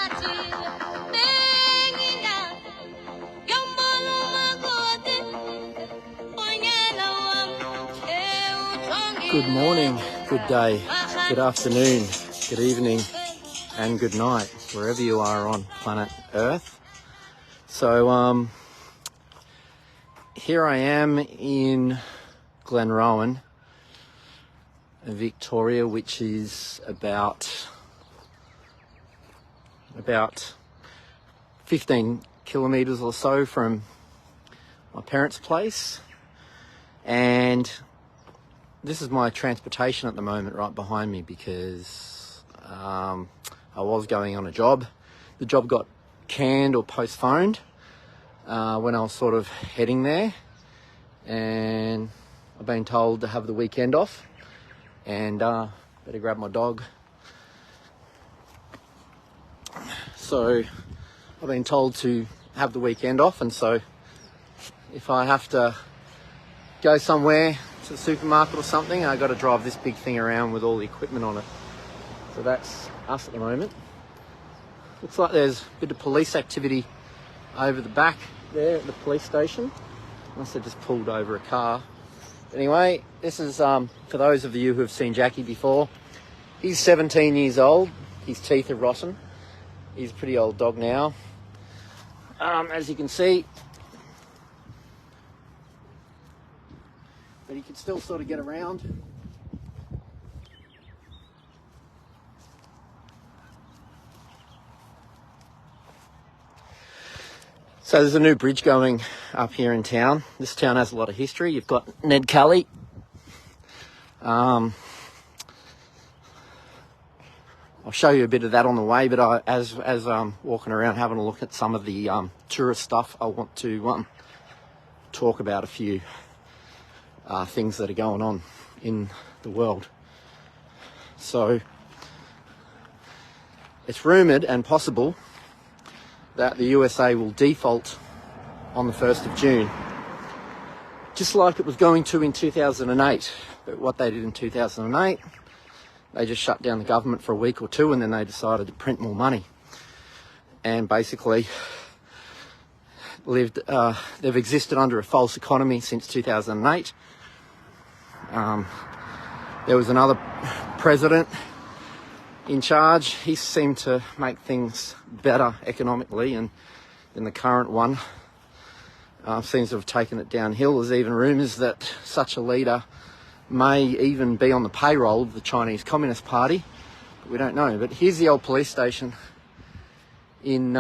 Good morning, good day, good afternoon, good evening, and good night, wherever you are on planet Earth. So, here I am in Glenrowan, Victoria, which is about 15 kilometres or so from my parents' place, and this is my transportation at the moment right behind me because I was going on a job. The job got canned or postponed when I was sort of heading there, and I've been told to have the weekend off and better grab my dog. So I've been told to have the weekend off, and so if I have to go somewhere to the supermarket or something, I got to drive this big thing around with all the equipment on it. So that's us at the moment. Looks like there's a bit of police activity over the back there at the police station. Must have just pulled over a car. Anyway, this is for those of you who have seen Jackie before. He's 17 years old. His teeth are rotten. He's a pretty old dog now. As you can see, but he can still sort of get around. So there's a new bridge going up here in town. This town has a lot of history. You've got Ned Kelly. I'll show you a bit of that on the way, but as I'm walking around having a look at some of the tourist stuff, I want to talk about a few things that are going on in the world. So it's rumoured and possible that the USA will default on the 1st of June, just like it was going to in 2008. But what they did in 2008, they just shut down the government for a week or two, and then they decided to print more money. And basically they've existed under a false economy since 2008. There was another president in charge. He seemed to make things better economically, and then the current one seems to have taken it downhill. There's even rumours that such a leader may even be on the payroll of the Chinese Communist Party, but we don't know. But here's the old police station in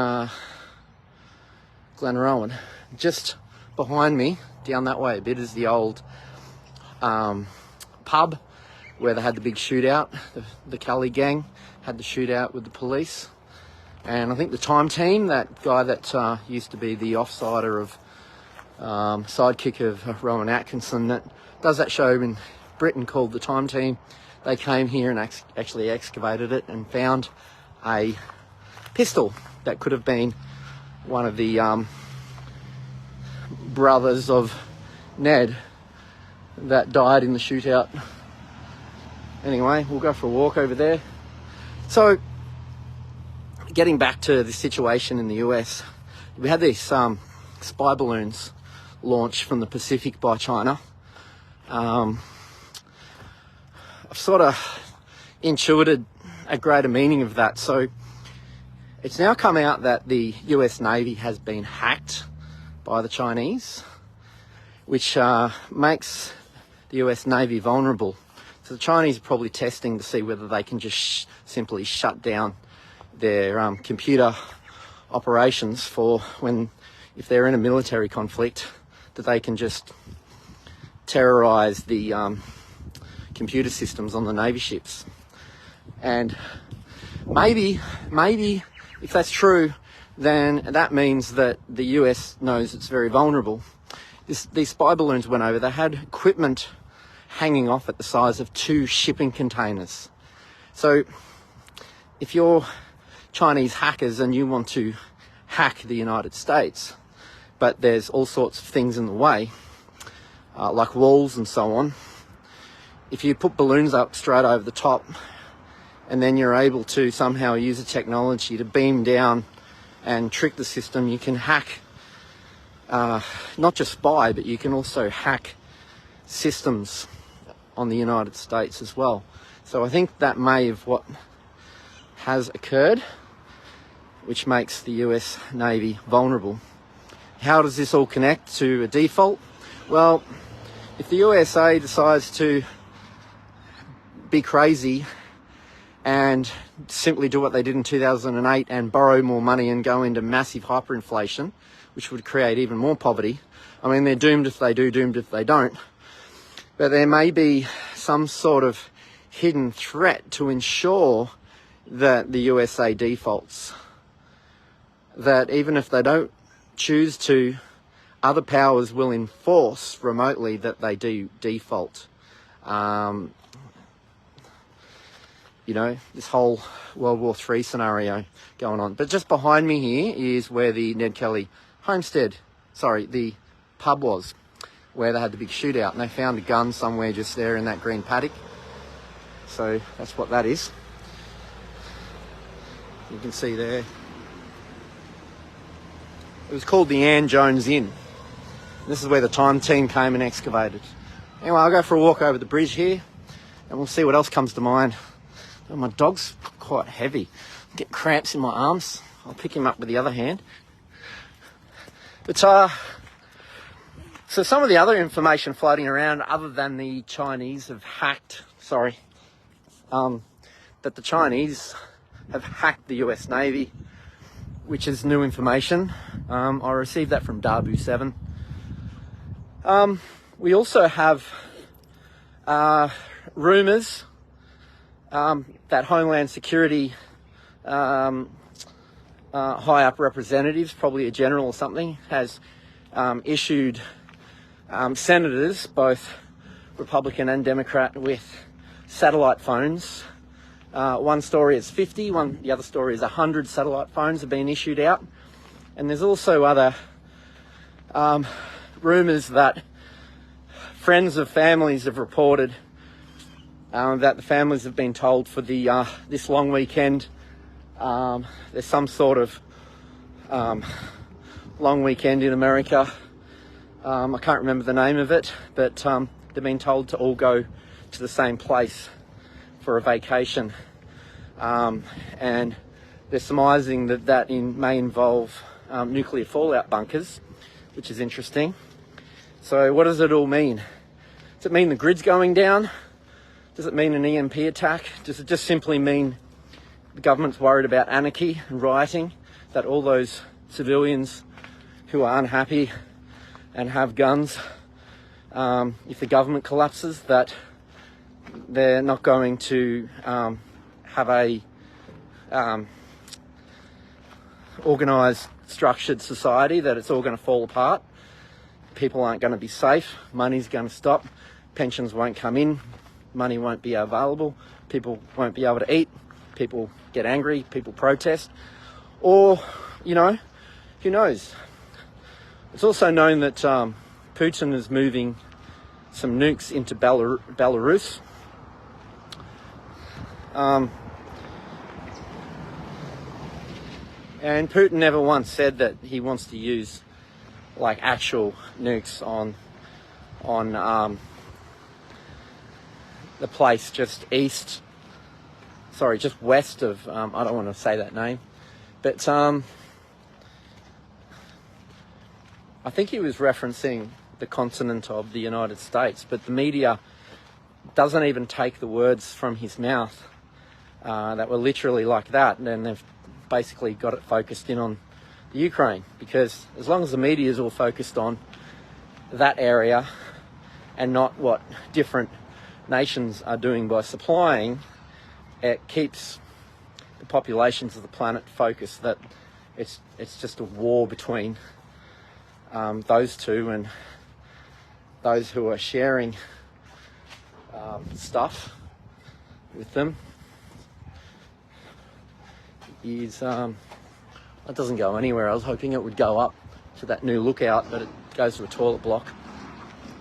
Glenrowan. Just behind me, down that way a bit, is the old pub where they had the big shootout. The Kelly gang had the shootout with the police, and I think the Time Team, that guy that used to be the offsider of sidekick of Rowan Atkinson, that does that show in Britain called the Time Team, they came here and actually excavated it and found a pistol that could have been one of the brothers of Ned that died in the shootout. Anyway, we'll go for a walk over there. So, getting back to the situation in the US, we had these spy balloons launched from the Pacific by China. I've sort of intuited a greater meaning of that. So, it's now come out that the US Navy has been hacked by the Chinese, which makes the US Navy vulnerable. So the Chinese are probably testing to see whether they can just simply shut down their computer operations for if they're in a military conflict, that they can just terrorise the computer systems on the Navy ships. And maybe if that's true, then that means that the US knows it's very vulnerable. These spy balloons went over. They had equipment hanging off at the size of 2 shipping containers. So if you're Chinese hackers and you want to hack the United States, but there's all sorts of things in the way, like walls and so on, if you put balloons up straight over the top, and then you're able to somehow use a technology to beam down and trick the system, you can hack, not just spy, but you can also hack systems on the United States as well. So I think that may have what has occurred, which makes the US Navy vulnerable. How does this all connect to a default? Well, if the USA decides to be crazy and simply do what they did in 2008 and borrow more money and go into massive hyperinflation, which would create even more poverty, I mean, they're doomed if they do, doomed if they don't. But there may be some sort of hidden threat to ensure that the USA defaults. That even if they don't choose to, other powers will enforce remotely that they do default. You know, this whole World War III scenario going on. But just behind me here is where the Ned Kelly the pub was, where they had the big shootout, and they found a gun somewhere just there in that green paddock. So that's what that is. You can see there. It was called the Ann Jones Inn. This is where the time team came and excavated. Anyway, I'll go for a walk over the bridge here, and we'll see what else comes to mind. Oh, my dog's quite heavy. I get cramps in my arms. I'll pick him up with the other hand. But so some of the other information floating around, other than the Chinese have hacked, that the Chinese have hacked the US Navy, which is new information. I received that from Dabu 7. We also have rumours that Homeland Security high-up representatives, probably a general or something, has issued senators, both Republican and Democrat, with satellite phones. One story is 50, the other story is 100 satellite phones have been issued out. And there's also other rumours that friends of families have reported that the families have been told for the this long weekend, there's some sort of long weekend in America. I can't remember the name of it, but they've been told to all go to the same place for a vacation. And they're surmising that may involve nuclear fallout bunkers, which is interesting. So what does it all mean? Does it mean the grid's going down? Does it mean an EMP attack? Does it just simply mean the government's worried about anarchy and rioting, that all those civilians who are unhappy and have guns, if the government collapses, that they're not going to have a organised, structured society, that it's all going to fall apart? People aren't going to be safe, money's going to stop, pensions won't come in, money won't be available, people won't be able to eat, people get angry, people protest, or, you know, who knows? It's also known that Putin is moving some nukes into Belarus. And Putin never once said that he wants to use like actual nukes on the place just west of, I don't want to say that name, but I think he was referencing the continent of the United States, but the media doesn't even take the words from his mouth that were literally like that, and then they've basically got it focused in on the Ukraine, because as long as the media is all focused on that area and not what different nations are doing by supplying, it keeps the populations of the planet focused that it's just a war between those two, and those who are sharing stuff with them is it doesn't go anywhere. I was hoping it would go up to that new lookout, but it goes to a toilet block.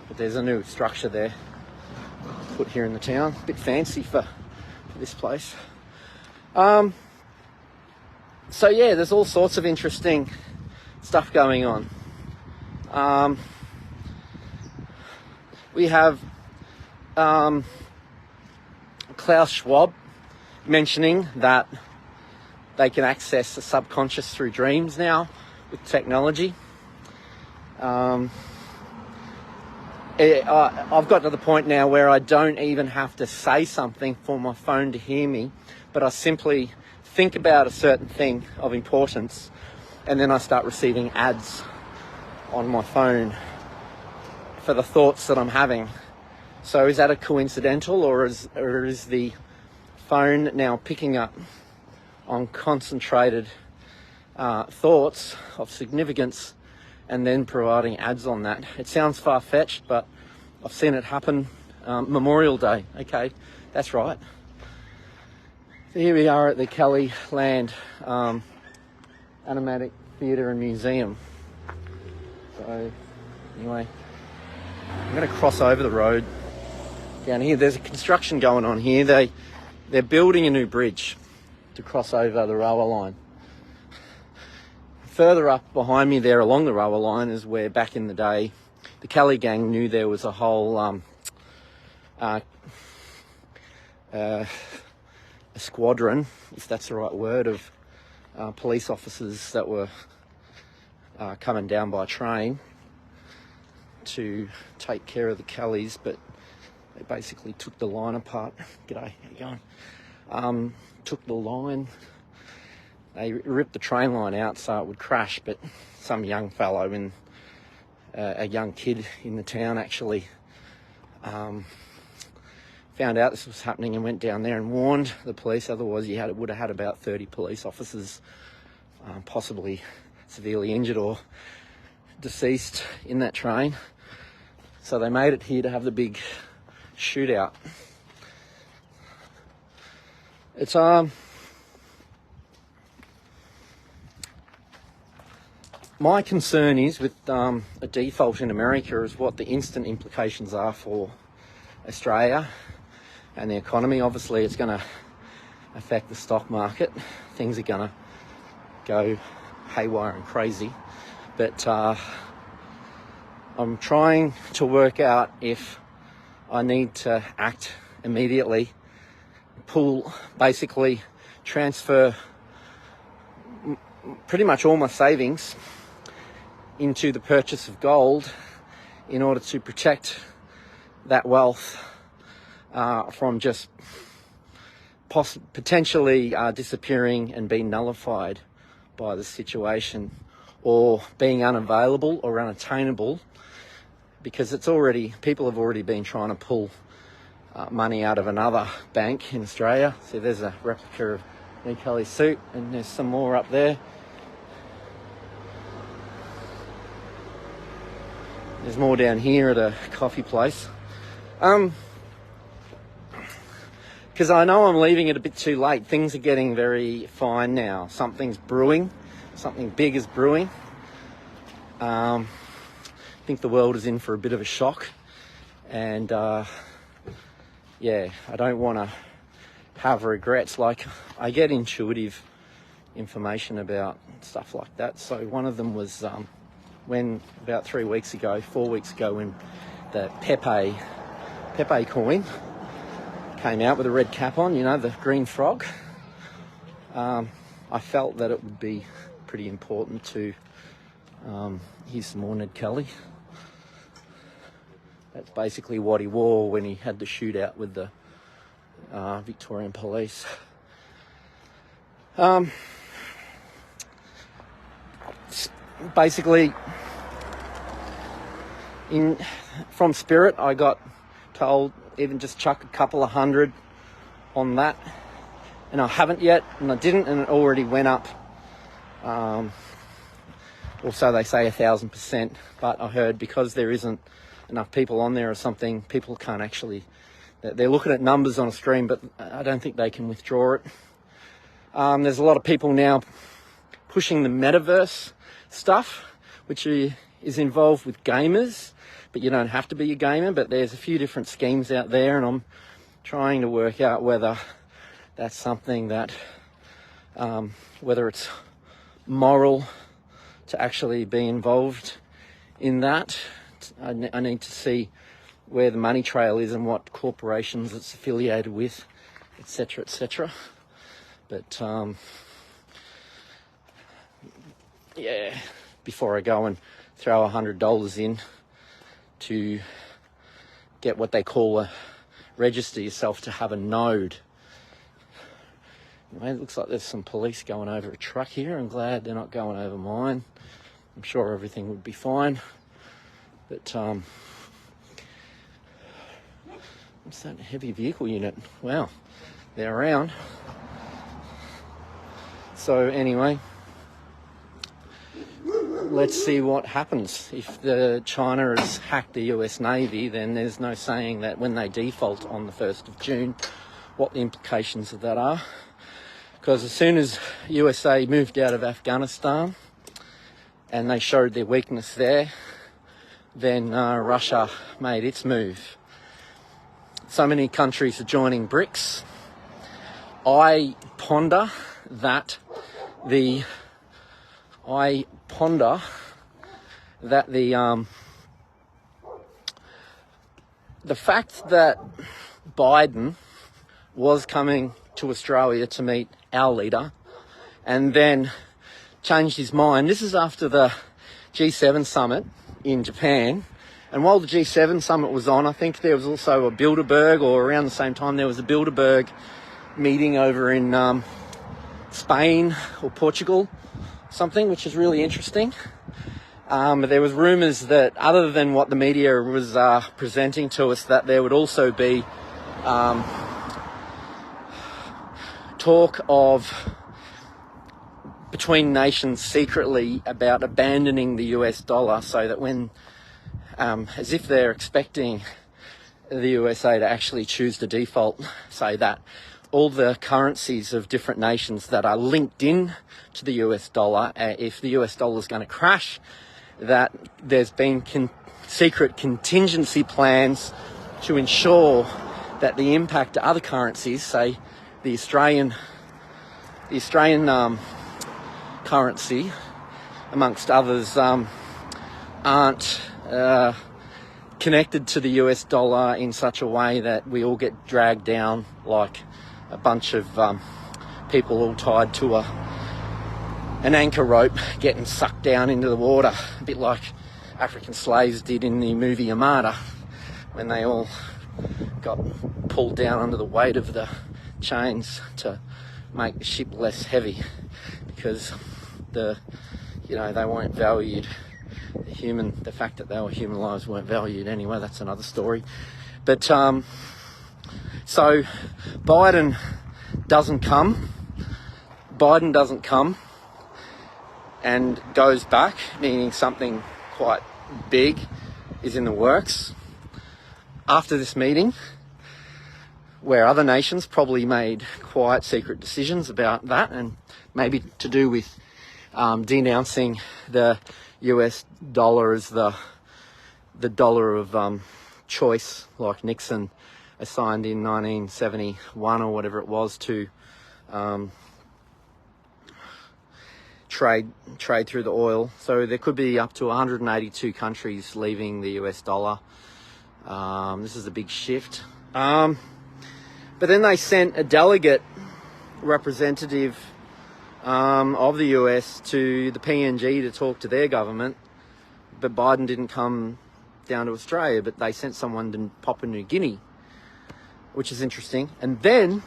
But there's a new structure there put here in the town, a bit fancy for this place. So yeah, there's all sorts of interesting stuff going on. We have Klaus Schwab mentioning that they can access the subconscious through dreams now with technology. I've got to the point now where I don't even have to say something for my phone to hear me, but I simply think about a certain thing of importance, and then I start receiving ads on my phone for the thoughts that I'm having. So is that a coincidental, or is the phone now picking up on concentrated thoughts of significance and then providing ads on that? It sounds far-fetched, but I've seen it happen. Memorial Day, okay, that's right. So here we are at the Kelly Land Animatic Theatre and Museum. So anyway, I'm going to cross over the road down here. There's a construction going on here. They're building a new bridge to cross over the railway line. Further up behind me there along the railway line is where back in the day the Kelly gang knew there was a whole a squadron, if that's the right word, of police officers that were coming down by train to take care of the Kellys, but they basically took the line apart. G'day, how you going? Took the line. They ripped the train line out so it would crash, but some young fellow in a young kid in the town actually found out this was happening and went down there and warned the police. Otherwise, would have had about 30 police officers, possibly severely injured or deceased in that train. So they made it here to have the big shootout. It's my concern is with a default in America is what the instant implications are for Australia and the economy. Obviously, it's going to affect the stock market. Things are going to go haywire and crazy. But I'm trying to work out if I need to act immediately, basically transfer pretty much all my savings into the purchase of gold in order to protect that wealth from just potentially disappearing and being nullified by the situation, or being unavailable or unattainable, because people have already been trying to pull money out of another bank in Australia. So there's a replica of Nick Kelly's suit, and there's some more up there. There's more down here at a coffee place. Because I know I'm leaving it a bit too late. Things are getting very fine now. Something's brewing. Something big is brewing. I think the world is in for a bit of a shock. And, yeah, I don't want to have regrets. Like, I get intuitive information about stuff like that. So one of them was when about 4 weeks ago, when the Pepe coin came out with a red cap on, the green frog. I felt that it would be pretty important to hear some more Ned Kelly. That's basically what he wore when he had the shootout with the Victorian police. Basically, from Spirit, I got told even just chuck a couple of hundred on that, and I haven't yet, and I didn't, and it already went up. Also, they say 1,000%, but I heard because there isn't enough people on there or something, people can't actually. They're looking at numbers on a screen, but I don't think they can withdraw it. There's a lot of people now pushing the metaverse stuff, which is involved with gamers, but you don't have to be a gamer. But there's a few different schemes out there, and I'm trying to work out whether that's something that whether it's moral to actually be involved in that. I need to see where the money trail is and what corporations it's affiliated with, etc., etc. But yeah, before I go and throw $100 in to get what they call register yourself to have a node. Anyway, it looks like there's some police going over a truck here. I'm glad they're not going over mine. I'm sure everything would be fine. But what's that heavy vehicle unit? Wow, they're around. So anyway, let's see what happens. If China has hacked the US Navy, then there's no saying that when they default on the 1st of June, what the implications of that are. Because as soon as USA moved out of Afghanistan and they showed their weakness there, then Russia made its move. So many countries are joining BRICS. I ponder that the fact that Biden was coming to Australia to meet our leader and then changed his mind. This is after the G7 summit in Japan. And while the G7 summit was on, I think there was also a Bilderberg, or around the same time there was a Bilderberg meeting over in Spain or Portugal, something, which is really interesting. There was rumours that, other than what the media was presenting to us, that there would also be talk of between nations secretly about abandoning the US dollar, so that when, as if they're expecting the USA to actually choose to default, say that all the currencies of different nations that are linked in to the US dollar, if the US dollar is going to crash, that there's been secret contingency plans to ensure that the impact to other currencies, say the Australian currency, amongst others, aren't connected to the US dollar in such a way that we all get dragged down like a bunch of people all tied to an anchor rope getting sucked down into the water, a bit like African slaves did in the movie Armada, when they all got pulled down under the weight of the chains to make the ship less heavy, because they weren't valued. The fact that they were human lives weren't valued anyway. That's another story. But so Biden doesn't come and goes back, meaning something quite big is in the works after this meeting, where other nations probably made quite secret decisions about that, and maybe to do with denouncing the US dollar as the dollar of choice, like Nixon assigned in 1971 or whatever it was to trade through the oil. So there could be up to 182 countries leaving the US dollar. This is a big shift. But then they sent a delegate representative of the US to the PNG to talk to their government, but Biden didn't come down to Australia, but they sent someone to Papua New Guinea, which is interesting. And then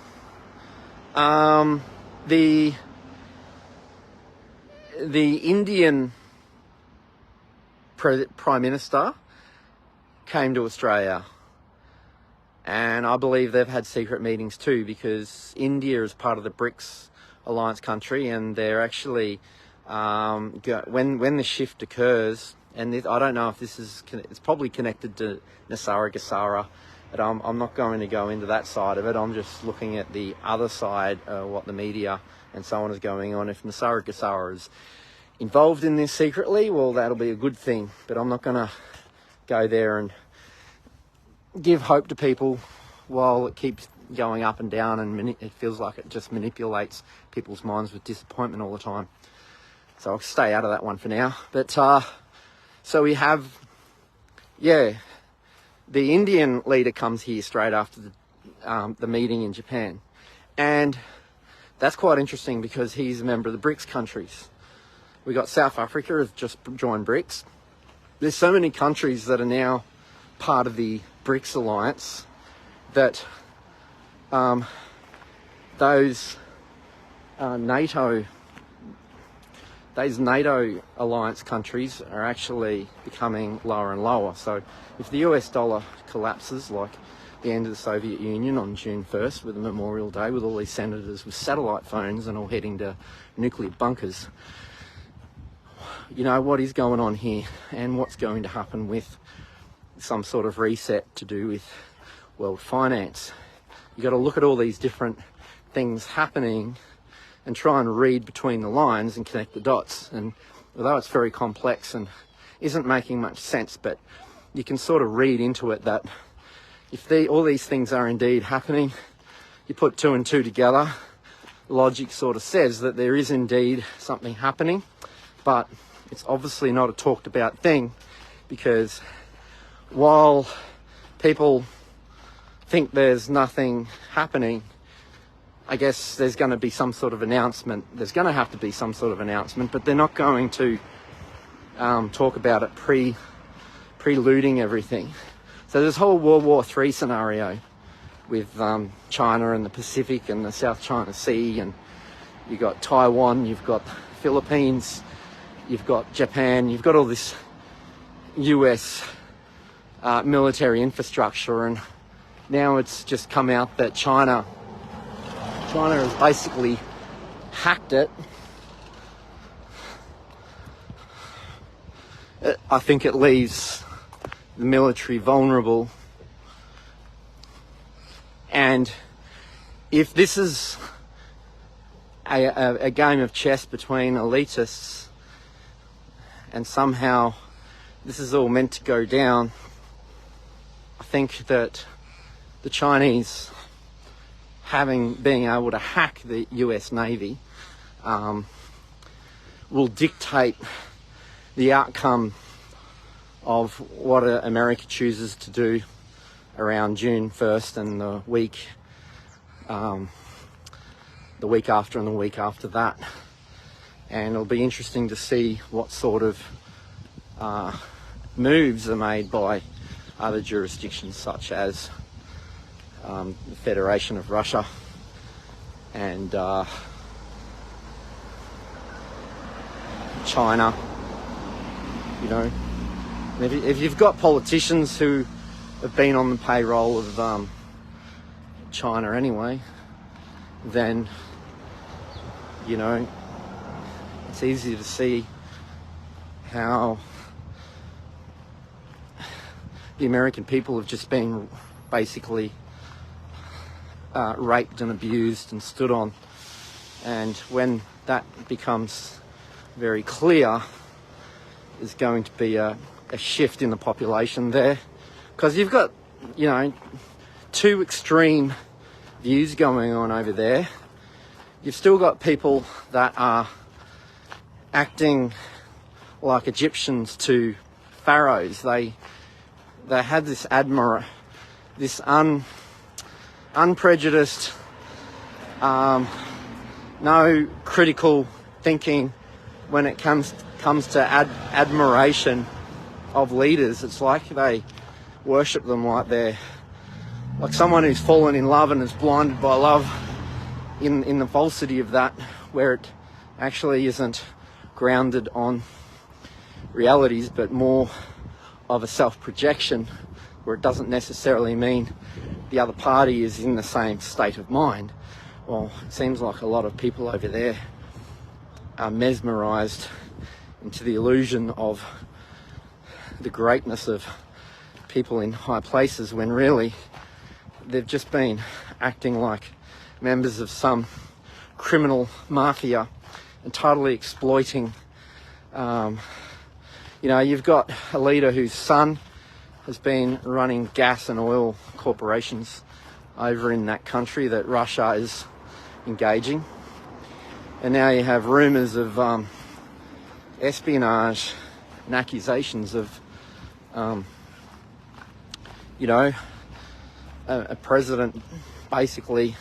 the Indian Prime Minister came to Australia, and I believe they've had secret meetings too, because India is part of the BRICS alliance country, and they're actually when the shift occurs, and I don't know if it's probably connected to Nasara, but I'm not going to go into that side of it. I'm just looking at the other side, what the media and so on is going on. If Nasara is involved in this secretly, well, that'll be a good thing, but I'm not going to go there and give hope to people while it keeps going up and down, and it feels like it just manipulates people's minds with disappointment all the time. So I'll stay out of that one for now. But so we have, the Indian leader comes here straight after the meeting in Japan, and that's quite interesting because he's a member of the BRICS countries. We got South Africa has just joined BRICS. There's so many countries that are now part of the BRICS alliance that those NATO alliance countries are actually becoming lower and lower. So if the US dollar collapses, like the end of the Soviet Union on June 1st with a Memorial Day, with all these senators with satellite phones and all heading to nuclear bunkers, you know, what is going on here, and what's going to happen with some sort of reset to do with world finance? You got to look at all these different things happening and try and read between the lines and connect the dots. And although it's very complex and isn't making much sense, but you can sort of read into it that if all these things are indeed happening, you put two and two together, logic sort of says that there is indeed something happening, but it's obviously not a talked about thing, because while people think there's nothing happening, I guess there's going to be some sort of announcement. There's going to have to be some sort of announcement, but they're not going to talk about it preluding everything. So this whole World War III scenario with China and the Pacific and the South China Sea, and you've got Taiwan, you've got Philippines, you've got Japan, you've got all this US military infrastructure, and now it's just come out that China has basically hacked it. I think it leaves the military vulnerable, and if this is a game of chess between elitists, and somehow this is all meant to go down, I think that the Chinese being able to hack the US Navy will dictate the outcome of what America chooses to do around June 1st and the week after and the week after that. And it'll be interesting to see what sort of moves are made by other jurisdictions, such as the Federation of Russia and China. You know, if you've got politicians who have been on the payroll of China anyway, then, you know, it's easy to see how the American people have just been basically raped and abused and stood on. And when that becomes very clear, there's going to be a shift in the population there, because you've got, you know, two extreme views going on over there. You've still got people that are acting like Egyptians to pharaohs. They had this unprejudiced, no critical thinking when it comes to admiration of leaders. It's like they worship them like they're like someone who's fallen in love and is blinded by love, in the falsity of that, where it actually isn't grounded on realities, but more of a self-projection, where it doesn't necessarily mean the other party is in the same state of mind. Well, it seems like a lot of people over there are mesmerized into the illusion of the greatness of people in high places, when really they've just been acting like members of some criminal mafia and totally exploiting. You know, you've got a leader whose son has been running gas and oil corporations over in that country that Russia is engaging. And now you have rumours of espionage and accusations of, a president basically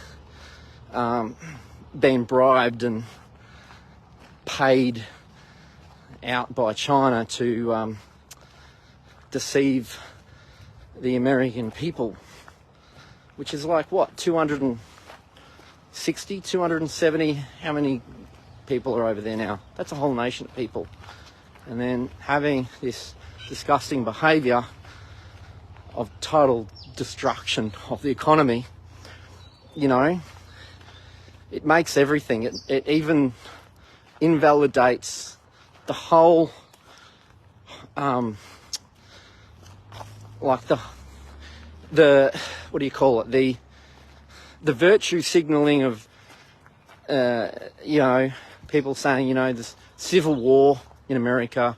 being bribed and paid out by China to deceive the American people, which is like, what, 260, 270, how many people are over there now? That's a whole nation of people. And then having this disgusting behaviour of total destruction of the economy, it makes everything. It even invalidates the whole, the what do you call it? The virtue signalling of, people saying, this civil war in America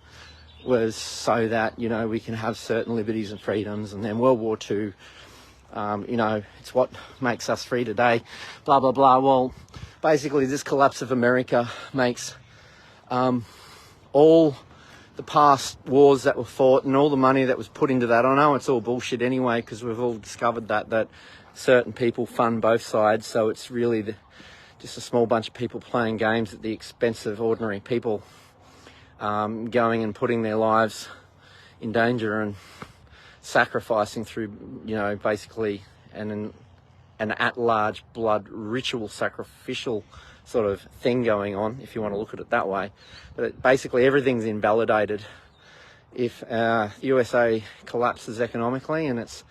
was so that, we can have certain liberties and freedoms, and then World War II, it's what makes us free today, blah, blah, blah. Well, basically this collapse of America makes all the past wars that were fought and all the money that was put into that. I know it's all bullshit anyway, because we've all discovered that certain people fund both sides, so it's really just a small bunch of people playing games at the expense of ordinary people, going and putting their lives in danger and sacrificing through, basically an at-large blood ritual sacrificial sort of thing going on, if you want to look at it that way. But basically everything's invalidated if USA collapses economically, and it's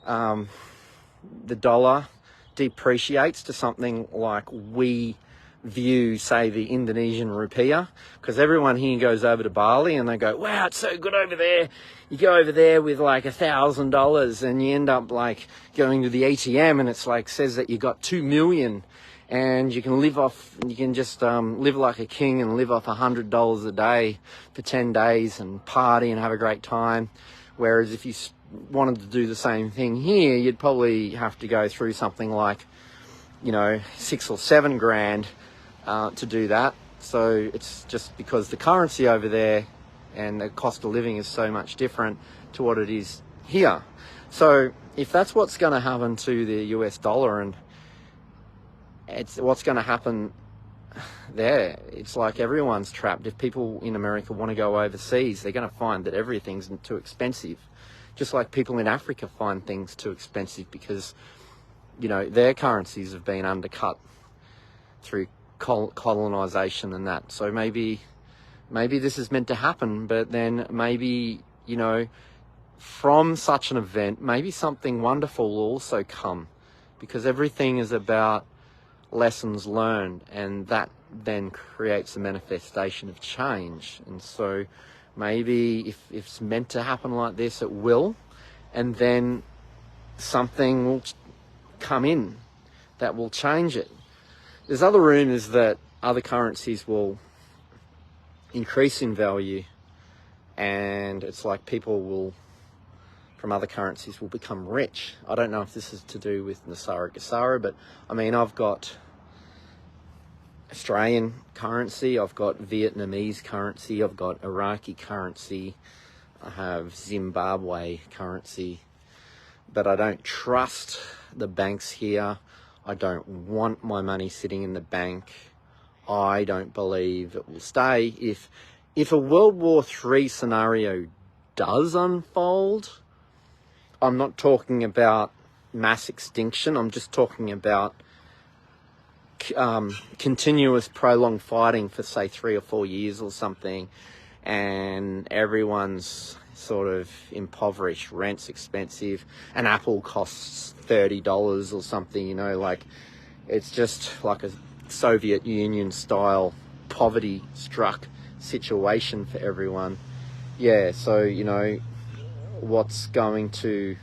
the dollar depreciates to something like we view, say, the Indonesian rupiah, because everyone here goes over to Bali and they go, wow, it's so good over there. You go over there with like $1,000 and you end up like going to the ATM and it's like says that you got 2 million and you can just live like a king and live off $100 a day for 10 days and party and have a great time. Whereas if you wanted to do the same thing here, you'd probably have to go through something like, 6 or 7 grand to do that. So it's just because the currency over there and the cost of living is so much different to what it is here. So if that's what's going to happen to the US dollar, and it's what's going to happen there, it's like everyone's trapped. If people in America want to go overseas, they're going to find that everything's too expensive. Just like people in Africa find things too expensive because, their currencies have been undercut through colonization and that. So maybe this is meant to happen, but then maybe, from such an event, maybe something wonderful will also come, because everything is about lessons learned, and that then creates a manifestation of change. And so maybe if it's meant to happen like this, it will, and then something will come in that will change it. There's other rumours that other currencies will increase in value, and it's like people from other currencies will become rich. I don't know if this is to do with Nasara Gasara, but I mean, I've got Australian currency, I've got Vietnamese currency, I've got Iraqi currency, I have Zimbabwe currency, but I don't trust the banks here. I don't want my money sitting in the bank. I don't believe it will stay. If a World War III scenario does unfold, I'm not talking about mass extinction, I'm just talking about continuous prolonged fighting for say 3 or 4 years or something, and everyone's sort of impoverished, rent's expensive, an apple costs $30 or something, like it's just like a Soviet Union style poverty struck situation for everyone. Yeah, so what's going to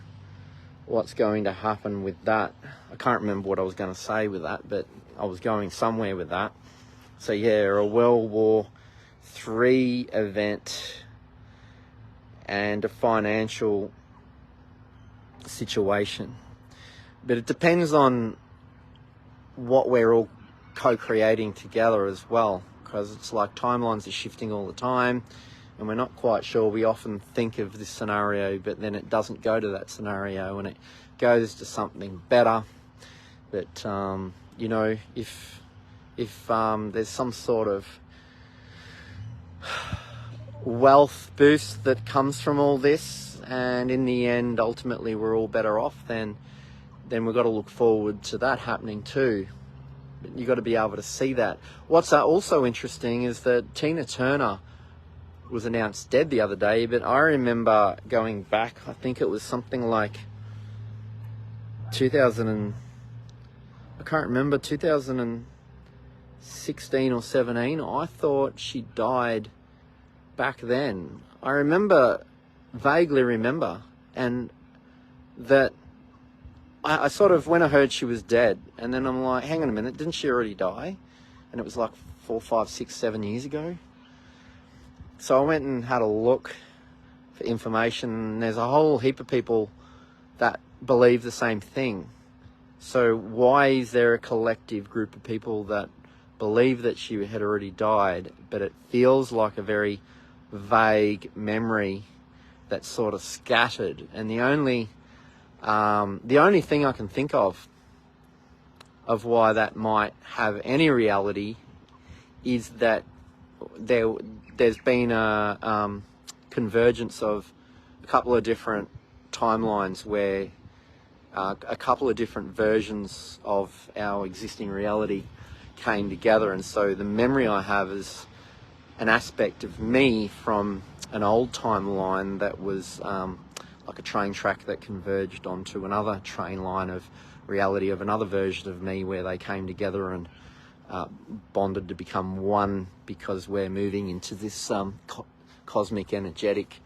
happen with that? I can't remember what I was going to say with that, but I was going somewhere with that. So yeah, a World War III event and a financial situation But it depends on what we're all co-creating together as well, because it's like timelines are shifting all the time and we're not quite sure. We often think of this scenario, but then it doesn't go to that scenario and it goes to something better. But you know, if there's some sort of wealth boost that comes from all this, and in the end ultimately we're all better off, then we've got to look forward to that happening too. But you've got to be able to see that. What's also interesting is that Tina Turner was announced dead the other day, but I remember going back, I think it was something like 2016 or 17. I thought she died back then. I vaguely remember, and that I sort of, when I heard she was dead, and then I'm like, hang on a minute, didn't she already die? And it was like 4, 5, 6, 7 years ago. So I went and had a look for information, and there's a whole heap of people that believe the same thing. So why is there a collective group of people that believe that she had already died, but it feels like a very vague memory that's sort of scattered? And the only thing I can think of why that might have any reality is that there's been a convergence of a couple of different timelines where a couple of different versions of our existing reality came together, and so the memory I have is an aspect of me from an old timeline that was like a train track that converged onto another train line of reality of another version of me, where they came together and bonded to become one, because we're moving into this cosmic energetic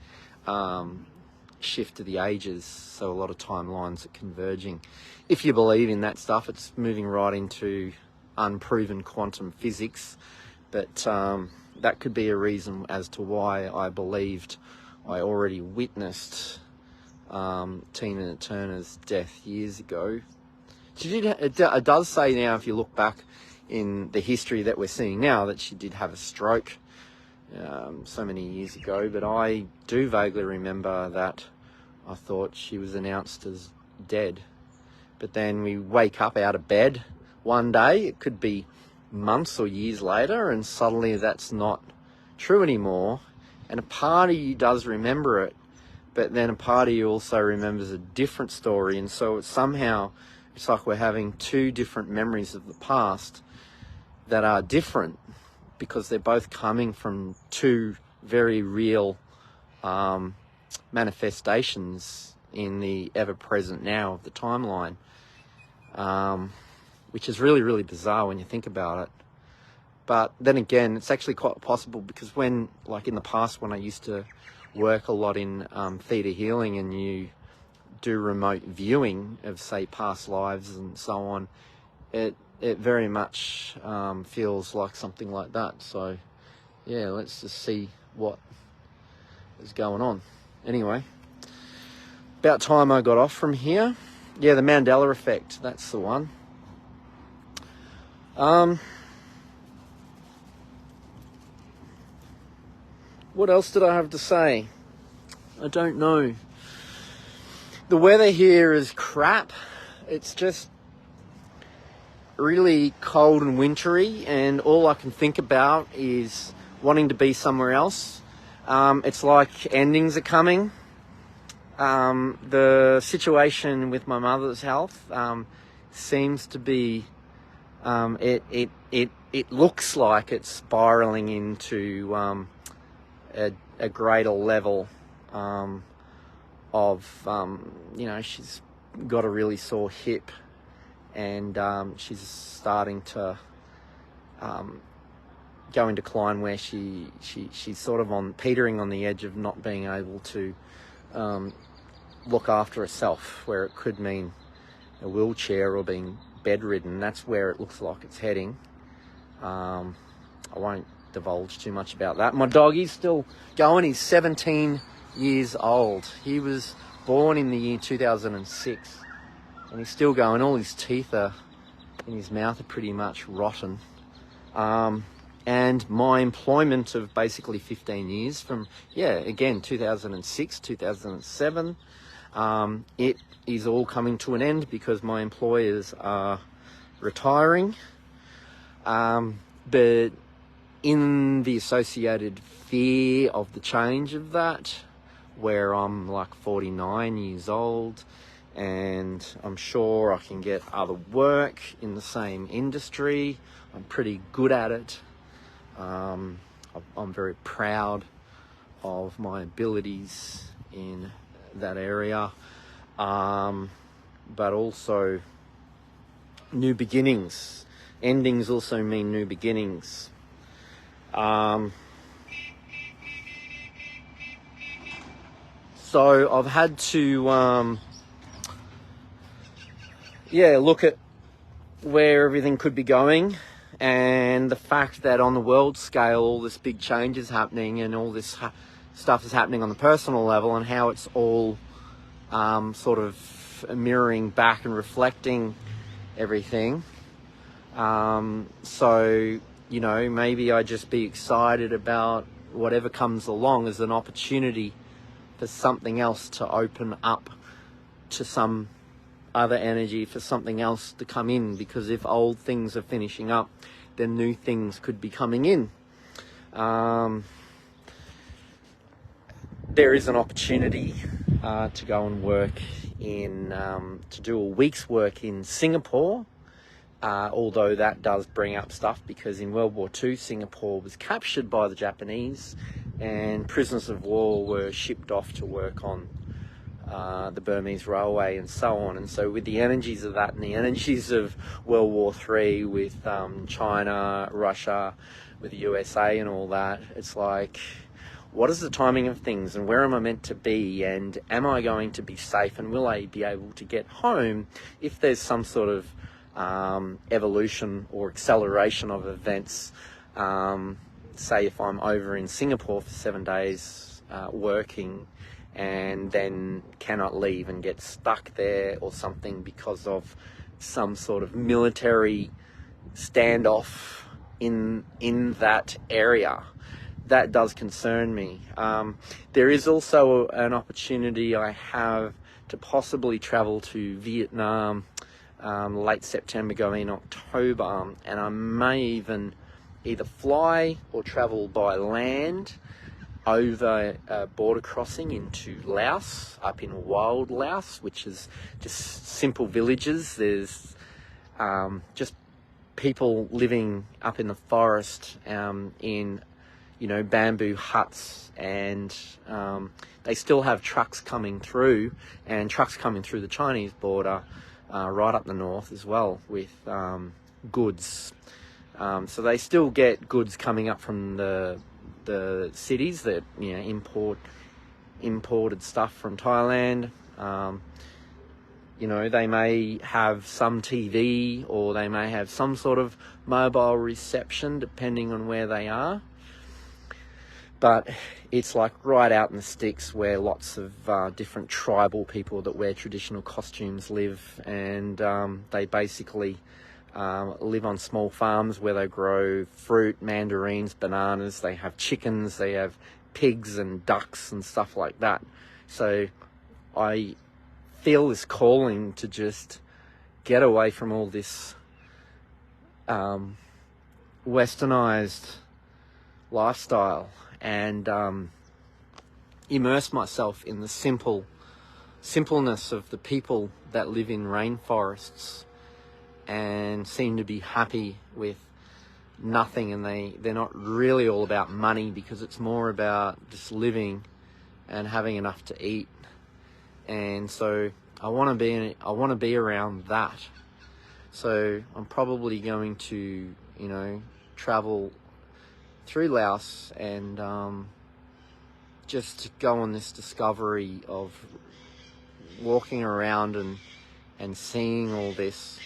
shift of the ages. So a lot of timelines are converging. If you believe in that stuff, it's moving right into unproven quantum physics, but that could be a reason as to why I believed I already witnessed Tina Turner's death years ago. She did. It does say now, if you look back in the history that we're seeing now, that she did have a stroke so many years ago. But I do vaguely remember that I thought she was announced as dead. But then we wake up out of bed one day, it could be months or years later, and suddenly that's not true anymore. And a part of you does remember it, but then a part of you also remembers a different story. And so it's like we're having two different memories of the past that are different, because they're both coming from two very real manifestations in the ever-present now of the timeline, which is really, really bizarre when you think about it. But then again, it's actually quite possible, because when, like in the past, when I used to work a lot in theta healing, and you do remote viewing of, say, past lives and so on, it very much feels like something like that. So yeah, let's just see what is going on. Anyway, about time I got off from here. Yeah, the Mandela effect, that's the one. What else did I have to say? I don't know. The weather here is crap. It's just really cold and wintry, and all I can think about is wanting to be somewhere else. It's like endings are coming. The situation with my mother's health seems to be, it looks like it's spiraling into a greater level of, you know, she's got a really sore hip, and she's starting to go in decline, where she's sort of teetering on the edge of not being able to look after herself, where it could mean a wheelchair or being bedridden. That's where it looks like it's heading. I won't divulge too much about that. My dog, he's still going. He's 17 years old. He was born in the year 2006. and he's still going. All his teeth are in his mouth are pretty much rotten. And my employment of basically 15 years from, again, 2006, 2007, it is all coming to an end because my employers are retiring. But in the associated fear of the change of that, where I'm like 49 years old, and I'm sure I can get other work in the same industry. I'm pretty good at it. I'm very proud of my abilities in that area. But also new beginnings. Endings also mean new beginnings. So I've had to look at where everything could be going, and the fact that on the world scale all this big change is happening, and all this stuff is happening on the personal level, and how it's all sort of mirroring back and reflecting everything. So, you know, maybe I just be excited about whatever comes along as an opportunity for something else to open up, to some other energy, for something else to come in, because if old things are finishing up, then new things could be coming in. There is an opportunity to go and work in, to do a week's work in Singapore, although that does bring up stuff, because in World War II, Singapore was captured by the Japanese, and prisoners of war were shipped off to work on the Burmese railway and so on. And so with the energies of that and the energies of World War III with China, Russia, with the USA and all that, it's like, what is the timing of things, and where am I meant to be, and am I going to be safe, and will I be able to get home if there's some sort of evolution or acceleration of events? Say if I'm over in Singapore for 7 days working, and then cannot leave and get stuck there or something because of some sort of military standoff in that area. That does concern me. There is also an opportunity I have to possibly travel to Vietnam late September, going in October, and I may even either fly or travel by land over a border crossing into Laos, up in wild Laos, which is just simple villages. There's just people living up in the forest in, you know, bamboo huts, and they still have trucks coming through, and trucks coming through the Chinese border right up the north as well with goods. So they still get goods coming up from the cities that, you know, imported stuff from Thailand. You know, they may have some TV, or they may have some sort of mobile reception depending on where they are. But it's like right out in the sticks where lots of different tribal people that wear traditional costumes live, and they basically live on small farms where they grow fruit, mandarins, bananas. They have chickens, they have pigs and ducks and stuff like that. So I feel this calling to just get away from all this westernized lifestyle and immerse myself in the simpleness of the people that live in rainforests and seem to be happy with nothing, and they're not really all about money, because it's more about just living and having enough to eat. And so I want to be around that. So I'm probably going to, you know, travel through Laos and just go on this discovery of walking around and seeing all this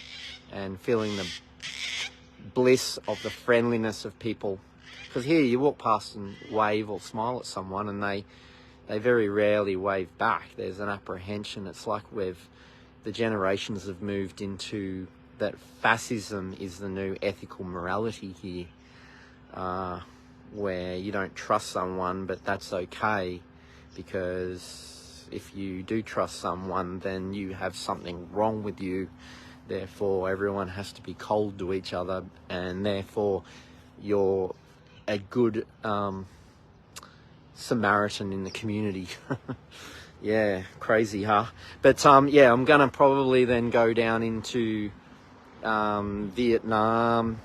and feeling the bliss of the friendliness of people. Because here you walk past and wave or smile at someone, and they very rarely wave back. There's an apprehension. It's like we've, the generations have moved into that fascism is the new ethical morality here, where you don't trust someone, but that's okay, because if you do trust someone, then you have something wrong with you. Therefore, everyone has to be cold to each other, and therefore you're a good Samaritan in the community. Yeah, crazy, huh? But yeah, I'm gonna probably then go down into Vietnam.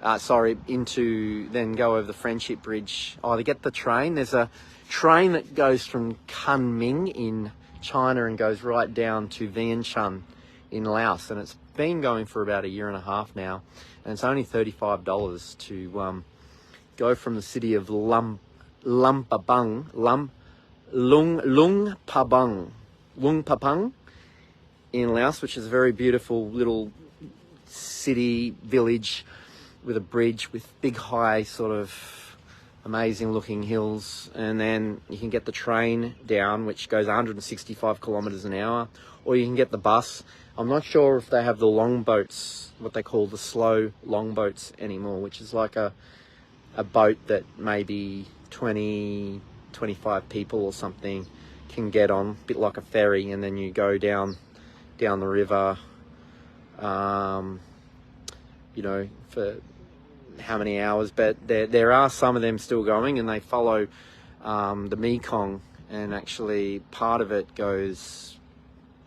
Then go over the Friendship Bridge. Either get the train. There's a train that goes from Kunming in China and goes right down to Vientiane in Laos, and it's been going for about a year and a half now, and it's only $35 to go from the city of Luang Prabang in Laos, which is a very beautiful little city village with a bridge with big high sort of amazing looking hills, and then you can get the train down, which goes 165 kilometers an hour, or you can get the bus. I'm not sure if they have the long boats, what they call the slow long boats anymore, which is like a boat that maybe 20, 25 people or something can get on, a bit like a ferry, and then you go down the river, you know, for how many hours. But there are some of them still going, and they follow the Mekong, and actually part of it goes,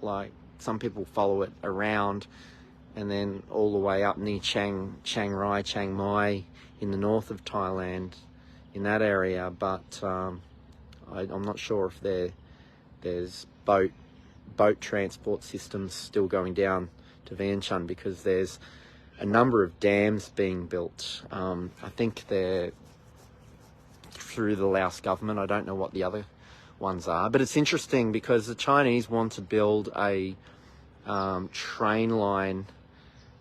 like, some people follow it around and then all the way up near Chiang Mai in the north of Thailand, in that area. But I'm not sure if there's boat transport systems still going down to Vientiane, because there's a number of dams being built. I think they're through the Laos government. I don't know what the other ones are, but it's interesting because the Chinese want to build a train line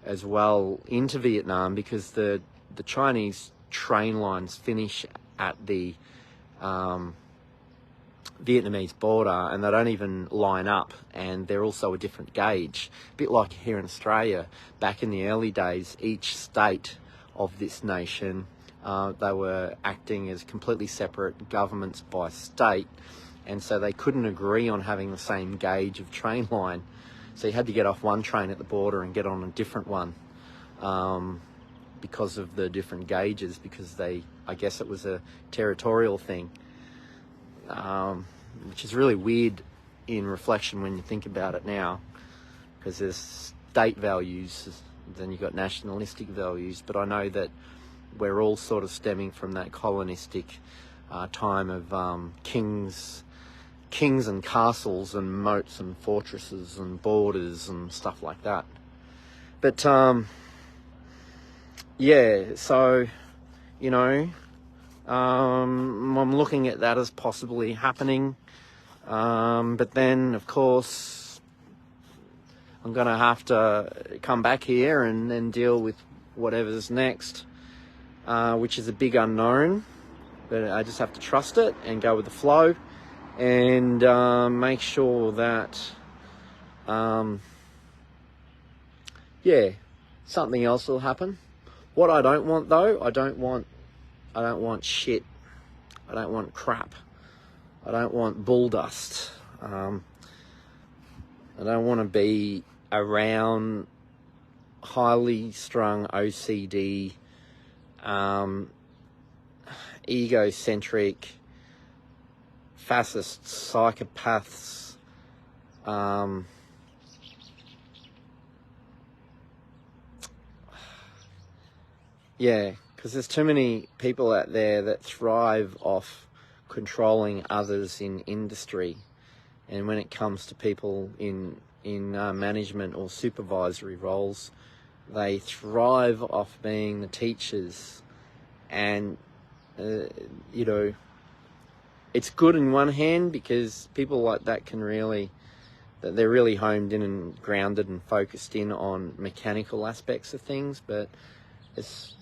as well into Vietnam, because the Chinese train lines finish at the Vietnamese border, and they don't even line up, and they're also a different gauge, a bit like here in Australia. Back in the early days, each state of this nation, they were acting as completely separate governments by state, and so they couldn't agree on having the same gauge of train line. So you had to get off one train at the border and get on a different one, because of the different gauges, because I guess it was a territorial thing, which is really weird in reflection when you think about it now, because there's state values, then you've got nationalistic values. But I know that we're all sort of stemming from that colonistic time of kings and castles and moats and fortresses and borders and stuff like that. But yeah, so, you know, I'm looking at that as possibly happening, but then of course I'm gonna have to come back here and then deal with whatever's next, which is a big unknown, but I just have to trust it and go with the flow, and make sure that yeah, something else will happen. What I don't want, though, I don't want shit. I don't want crap. I don't want bull dust. I don't want to be around highly strung OCD, egocentric, fascist psychopaths, yeah, because there's too many people out there that thrive off controlling others in industry, and when it comes to people in management or supervisory roles, they thrive off being the teachers. And you know, it's good in one hand, because people like that can really, they're really honed in and grounded and focused in on mechanical aspects of things, but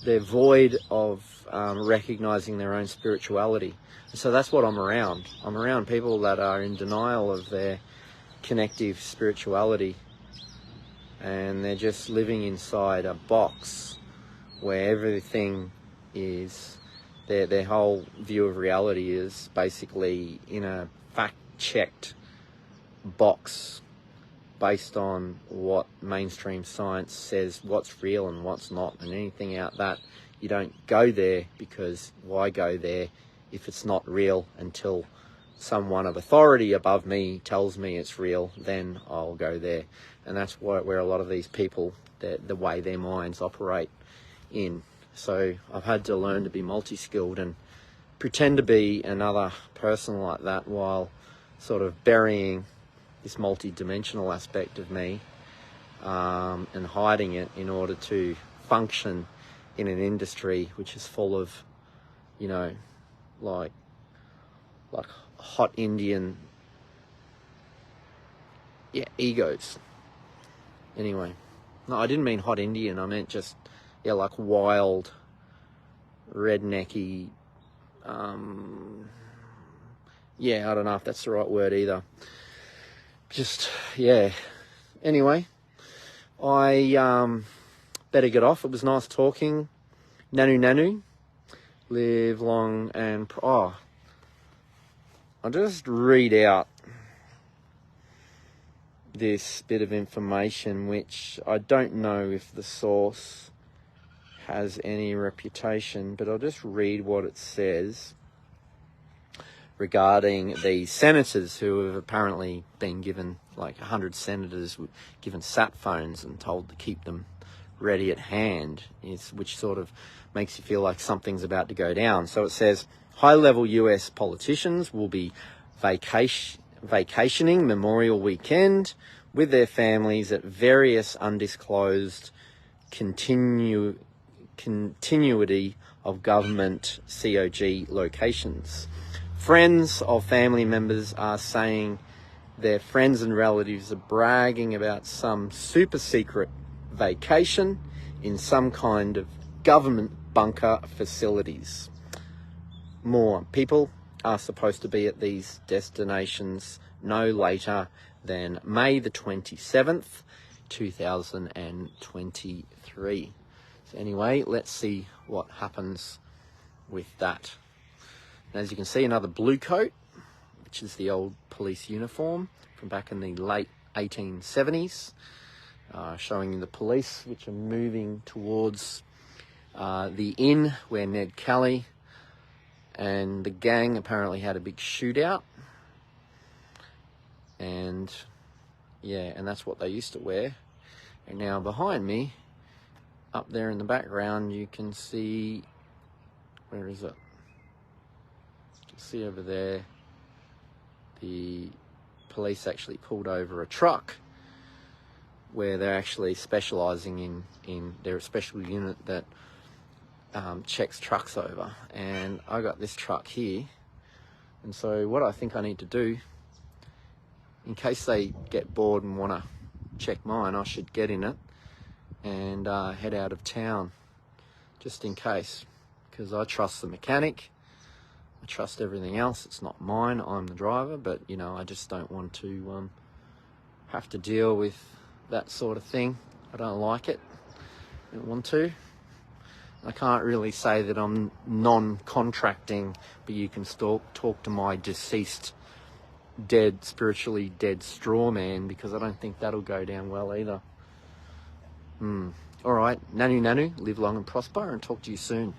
they're void of recognizing their own spirituality. So that's what I'm around. I'm around people that are in denial of their connective spirituality, and they're just living inside a box where everything is, their whole view of reality is basically in a fact-checked box based on what mainstream science says what's real and what's not, and anything out that, you don't go there, because why go there if it's not real until someone of authority above me tells me it's real, then I'll go there. And that's where a lot of these people, the way their minds operate in. So I've had to learn to be multi-skilled and pretend to be another person like that, while sort of burying this multi-dimensional aspect of me, and hiding it in order to function in an industry which is full of, you know, like hot Indian, egos. Anyway, no, I didn't mean hot Indian, I meant just, like wild, rednecky, I don't know if that's the right word either. Just, Anyway, I better get off. It was nice talking. Nanu. Live long and... I'll just read out this bit of information, which I don't know if the source has any reputation, but I'll just read what it says regarding the senators who have apparently been given, like 100 senators given sat phones and told to keep them ready at hand, which sort of makes you feel like something's about to go down. So it says, high-level US politicians will be vacationing Memorial Weekend with their families at various undisclosed continuity of government COG locations. Friends of family members are saying their friends and relatives are bragging about some super secret vacation in some kind of government bunker facilities. More people are supposed to be at these destinations no later than May the 27th, 2023. So anyway, let's see what happens with that. And as you can see, another blue coat, which is the old police uniform from back in the late 1870s, showing the police, which are moving towards the inn where Ned Kelly and the gang apparently had a big shootout. And that's what they used to wear. And now behind me, up there in the background, you can see, where is it? You can see over there, the police actually pulled over a truck where they're actually specialising in their special unit that checks trucks over. And I got this truck here, and so what I think I need to do, in case they get bored and want to check mine, I should get in it and head out of town, just in case, because I trust the mechanic, I trust everything else. It's not mine, I'm the driver, but I just don't want to have to deal with that sort of thing. I don't like it. I don't want to. I can't really say that I'm non-contracting, but you can talk to my deceased, spiritually dead straw man, because I don't think that'll go down well either. All right, Nanu, live long and prosper, and talk to you soon.